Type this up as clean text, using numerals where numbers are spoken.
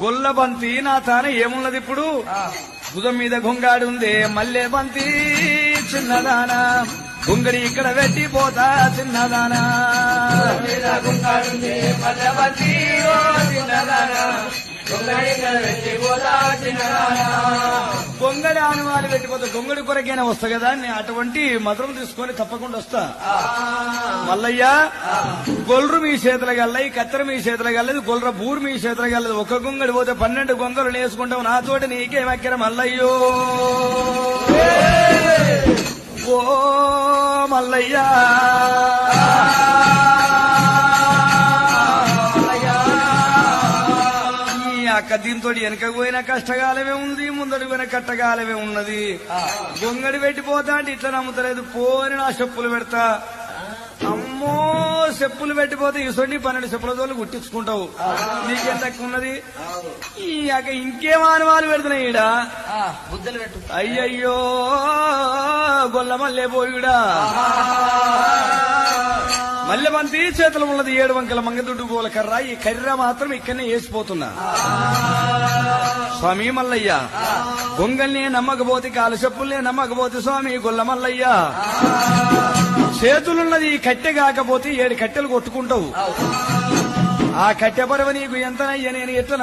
గొల్ల బంతి నా తాన ఏమున్నది ఇప్పుడు భుజం మీద గొంగాడు ఉందే మల్లె బంతి చిన్నదానా గొంగడి ఇక్కడ పెట్టిపోతా చిన్నదానా గొంగడి ఆనవాళ్ళు పెట్టిపోతా గొంగడి కొరకైనా వస్తా కదా అటువంటి మధురం తీసుకొని తప్పకుండా వస్తా మల్లయ్య గొల్రు మీ చేతులకు వెళ్ళయి కత్తెర మీ చేతులకు వెళ్ళదు గొల్ర బూరు మీ చేతులకు వెళ్ళదు ఒక గొంగడి పోతే 12 గొంగలు నేసుకుంటావు నాతోటి నీకేమక్కిర మల్లయ్యో ఓ మల్లయ్యా అక్క దీంతో వెనక పోయిన కష్టకాలమే ఉంది ముందడు పోయిన కట్టకాలమే ఉన్నది గొంగడి పెట్టిపోతా అంటే ఇట్లా నమ్ముతలేదు పోని నా చెప్పులు పెడతా అమ్మో చెప్పులు పెట్టిపోతే ఇసొండి 12 చెప్పుల తోలు గుట్టించుకుంటావు నీకెంత ఉన్నది ఈ అక్క ఇంకేం ఆనవాళ్ళు పెడుతున్నాయి ఈడ బుద్ధలు పెట్టు అయ్యయ్యో గొల్ల మల్లె పోయుడా మల్లెబంతి చేతులు ఉన్నది 7 వంకల మంగదుడ్డు గోల కర్ర ఈ కర్ర మాత్రం ఇక్కడనే వేసిపోతున్నా స్వామి మల్లయ్య గొంగల్ని నమ్మకపోతే కాలు చెప్పుల్ని నమ్మకపోతే స్వామి గొల్ల మల్లయ్య చేతులున్నది ఈ కట్టె కాకపోతే 7 కట్టెలు కొట్టుకుంటావు ఆ కట్టె పరవ నీకు ఎంతనయ్య నేను ఎట్లా